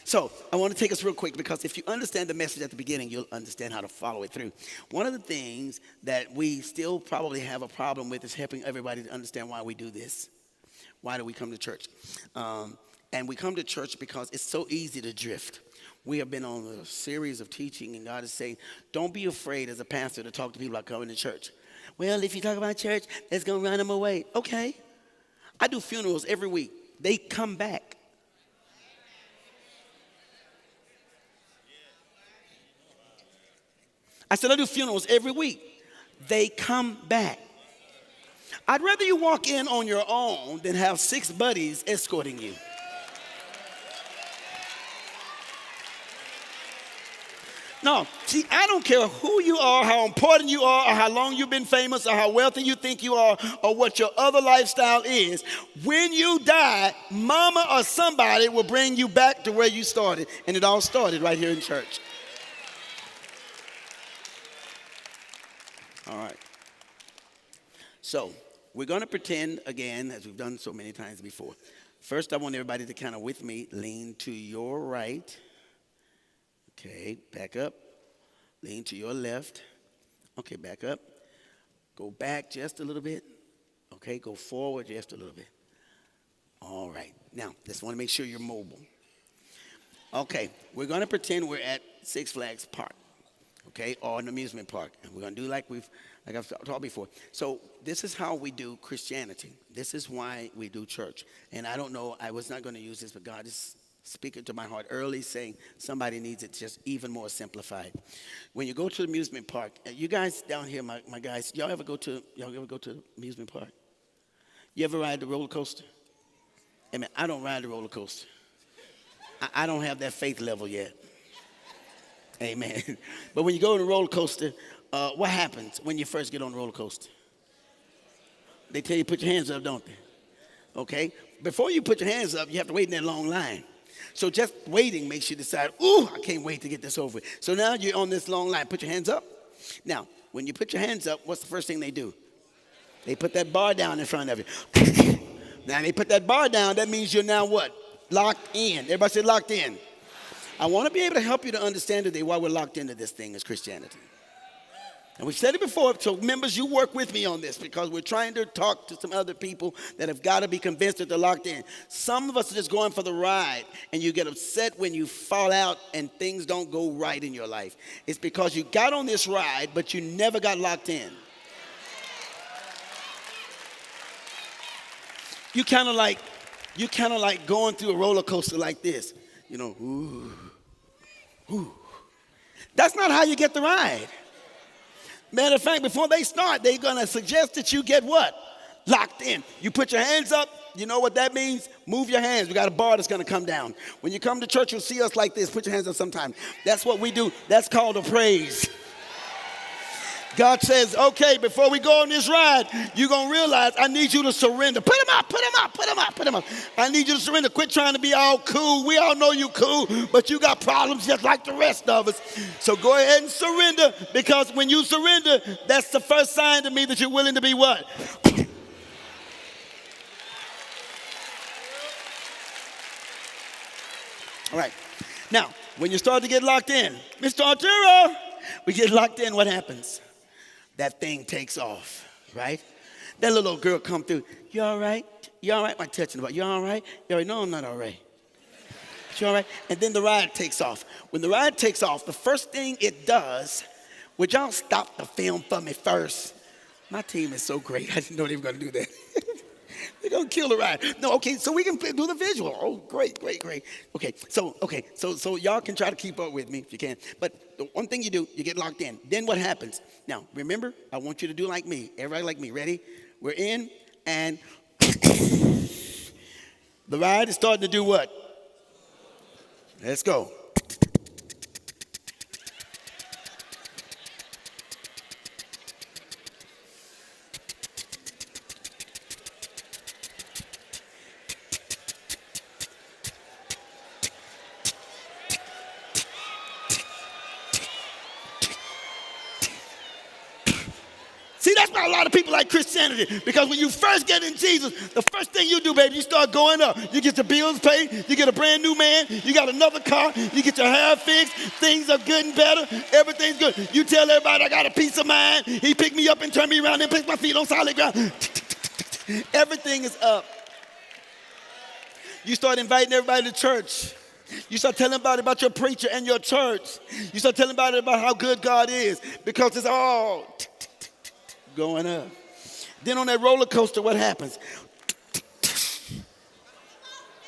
So I want to take us real quick because if you understand the message at the beginning, you'll understand how to follow it through. One of the things that we still probably have a problem with is helping everybody to understand why we do this. Why do we come to church? And we come to church because it's so easy to drift. We have been on a series of teaching, and God is saying, don't be afraid as a pastor to talk to people about coming to church. Well, if you talk about church, it's going to run them away. Okay. I do funerals every week. They come back. I said, I do funerals every week. They come back. I'd rather you walk in on your own than have 6 buddies escorting you. No, see, I don't care who you are, how important you are, or how long you've been famous, or how wealthy you think you are, or what your other lifestyle is. When you die, mama or somebody will bring you back to where you started. And it all started right here in church. All right. So we're going to pretend again, as we've done so many times before. First, I want everybody to kind of with me lean to your right. Okay, back up. Lean to your left. Okay, back up. Go back just a little bit. Okay, go forward just a little bit. All right. Now, just want to make sure you're mobile. Okay, we're going to pretend we're at Six Flags Park. Okay, or an amusement park. And we're going to do like I've talked before. So this is how we do Christianity. This is why we do church. And I don't know, I was not going to use this, but God is speaking to my heart early, saying somebody needs it just even more simplified. When you go to the amusement park, you guys down here, my guys, y'all ever go to amusement park? You ever ride the roller coaster? Amen. I don't ride the roller coaster. I don't have that faith level yet. Amen. But when you go on the roller coaster, what happens when you first get on the roller coaster? They tell you put your hands up, don't they? Okay. Before you put your hands up, you have to wait in that long line. So just waiting makes you decide, ooh, I can't wait to get this over with. So now you're on this long line. Put your hands up. Now, when you put your hands up, what's the first thing they do? They put that bar down in front of you. Now they put that bar down. That means you're now what? Locked in. Everybody say locked in. I want to be able to help you to understand today why we're locked into this thing as Christianity. And we've said it before, so members, you work with me on this because we're trying to talk to some other people that have got to be convinced that they're locked in. Some of us are just going for the ride, and you get upset when you fall out and things don't go right in your life. It's because you got on this ride, but you never got locked in. You kind of like going through a roller coaster like this. You know, ooh, ooh. That's not how you get the ride. Matter of fact, before they start, they're going to suggest that you get what? Locked in. You put your hands up. You know what that means? Move your hands. We got a bar that's going to come down. When you come to church, you'll see us like this. Put your hands up sometime. That's what we do. That's called a praise. God says, okay, before we go on this ride, you're going to realize I need you to surrender. Put them up, put them up, put them up, put them up. I need you to surrender. Quit trying to be all cool. We all know you cool, but you got problems just like the rest of us. So go ahead and surrender, because when you surrender, that's the first sign to me that you're willing to be what? All right. Now, when you start to get locked in, Mr. Arturo, we get locked in, what happens? That thing takes off, right? That little girl come through. You all right? You all right? I'm touching about. You all right? You all right? No, I'm not all right. You all right? And then the ride takes off. When the ride takes off, the first thing it does, would y'all stop the film for me first? My team is so great. I didn't know they were going to do that. They're going to kill the ride. No, okay, so we can do the visual. Oh, great, great, great. Okay, so y'all can try to keep up with me if you can. But the one thing you do, you get locked in. Then what happens? Now, remember, I want you to do like me. Everybody like me. Ready? We're in, and the ride is starting to do what? Let's go. See That's why a lot of people like Christianity, because when you first get in Jesus, the first thing you do, baby, you start going up. You get your bills paid, you get a brand new man, you got another car, you get your hair fixed, things are good and better, everything's good. You tell everybody I got a peace of mind. He picked me up and turned me around and placed my feet on solid ground. Everything is up. You start inviting everybody to church. You start telling everybody about your preacher and your church. You start telling everybody about how good God is, because it's all going up. Then on that roller coaster, what happens?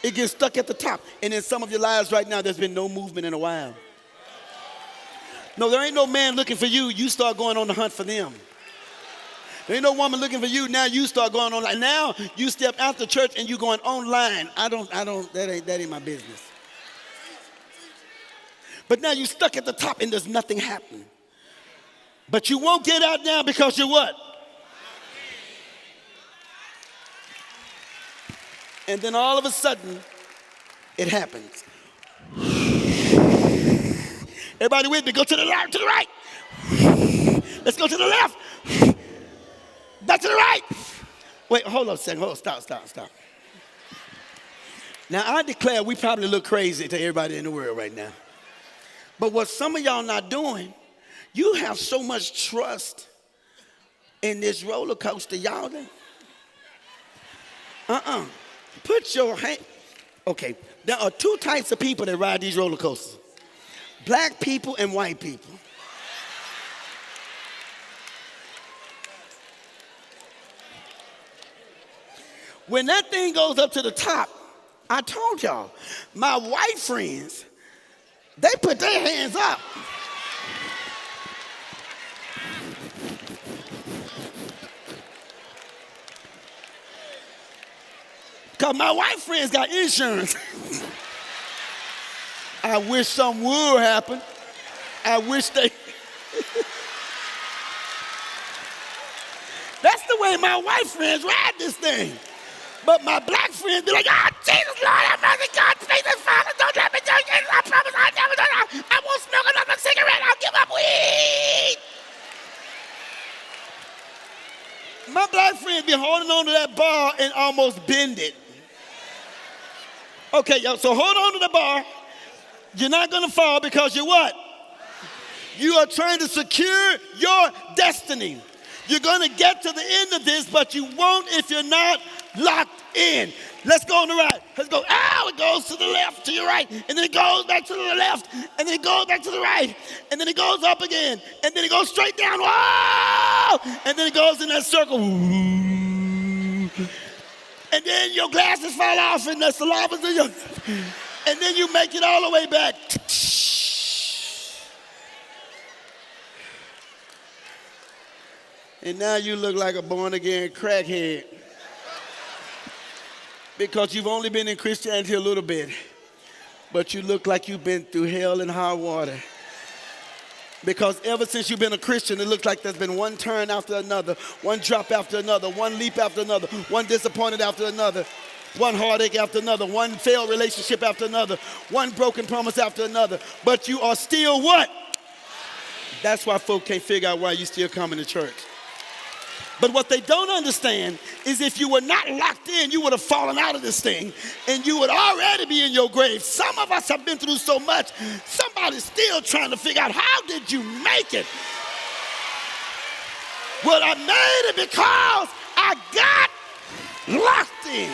It gets stuck at the top. And in some of your lives right now, there's been no movement in a while. No, there ain't no man looking for you. You start going on the hunt for them. There ain't no woman looking for you. Now you start going online. Now you step after church and you going online. That ain't my business. But now you're stuck at the top and there's nothing happening. But you won't get out now because you're what? And then all of a sudden, it happens. Everybody with me? Go to the left, to the right. Let's go to the left. Back to the right. Wait, hold on a second. Stop. Now, I declare we probably look crazy to everybody in the world right now. But what some of y'all not doing, you have so much trust in this roller coaster, y'all. Put your hand. Okay, there are two types of people that ride these roller coasters. Black people and white people. When that thing goes up to the top, I told y'all, my white friends, they put their hands up. Because my white friends got insurance. I wish something would happen. I wish they... That's the way my white friends ride this thing. But my black friends be like, oh, Jesus, Lord, have mercy, God, please, Father, don't let me do this. I promise I'll never do that. I won't smoke another cigarette. I'll give up weed. My black friends be holding on to that bar and almost bend it. Okay, y'all, so hold on to the bar. You're not going to fall because you're what? You are trying to secure your destiny. You're going to get to the end of this, but you won't if you're not locked in. Let's go on the right. Let's go. Ow, it goes to the left, to your right. And then it goes back to the left. And then it goes back to the right. And then it goes up again. And then it goes straight down. Whoa! And then it goes in that circle. And then your glasses fall off and the saliva's in your... And then you make it all the way back. And now you look like a born-again crackhead. Because you've only been in Christianity a little bit. But you look like you've been through hell and high water. Because ever since you've been a Christian, it looks like there's been one turn after another, one drop after another, one leap after another, one disappointed after another, one heartache after another, one failed relationship after another, one broken promise after another. But you are still what? That's why folk can't figure out why you still coming to church. But what they don't understand is if you were not locked in, you would have fallen out of this thing and you would already be in your grave. Some of us have been through so much, somebody's still trying to figure out, how did you make it? Well, I made it because I got locked in.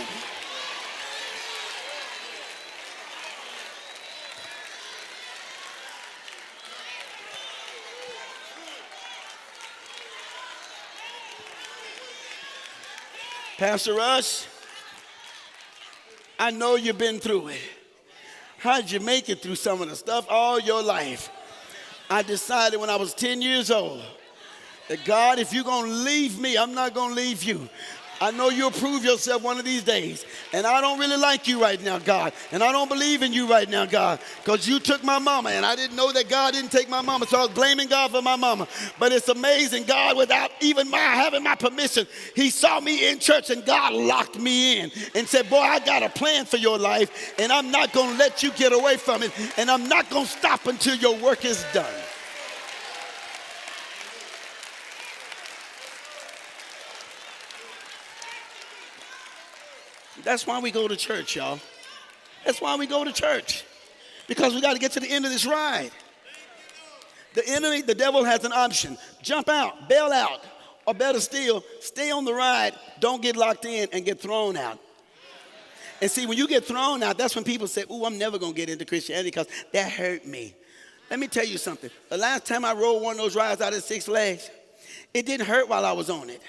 Pastor Rush, I know you've been through it. How'd you make it through some of the stuff all your life? I decided when I was 10 years old that God, if you're going to leave me, I'm not going to leave you. I know you'll prove yourself one of these days. And I don't really like you right now, God. And I don't believe in you right now, God, because you took my mama. And I didn't know that God didn't take my mama, so I was blaming God for my mama. But it's amazing, God, without even having my permission, he saw me in church and God locked me in and said, boy, I got a plan for your life, and I'm not going to let you get away from it, and I'm not going to stop until your work is done. That's why we go to church, y'all. That's why we go to church. Because we got to get to the end of this ride. The enemy, the devil has an option. Jump out, bail out, or better still, stay on the ride, don't get locked in and get thrown out. And see, when you get thrown out, that's when people say, ooh, I'm never going to get into Christianity because that hurt me. Let me tell you something. The last time I rode one of those rides out of 6 Flags, it didn't hurt while I was on it.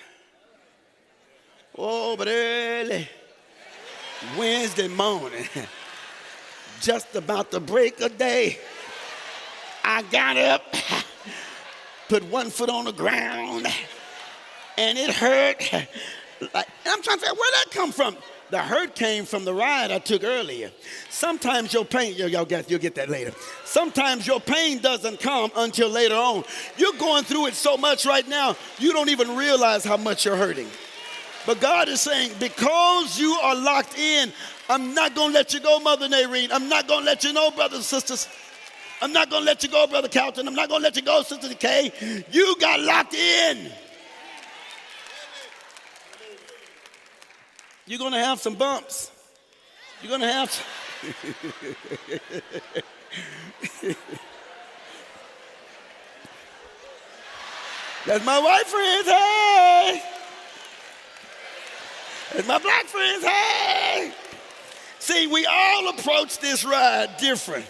Oh, but early Wednesday morning, just about the break of day, I got up, put one foot on the ground, and it hurt. And I'm trying to say, where'd that come from? The hurt came from the ride I took earlier. Sometimes your pain, you'll get that later. Sometimes your pain doesn't come until later on. You're going through it so much right now, you don't even realize how much you're hurting. But God is saying, because you are locked in, I'm not going to let you go, Mother Naireen. I'm not going to let you go, brothers and sisters. I'm not going to let you go, Brother Calton. I'm not going to let you go, Sister Decay. You got locked in. You're going to have some bumps. You're going to have some. That's my white friends, hey. That's my black friends, hey. See, we all approach this ride different.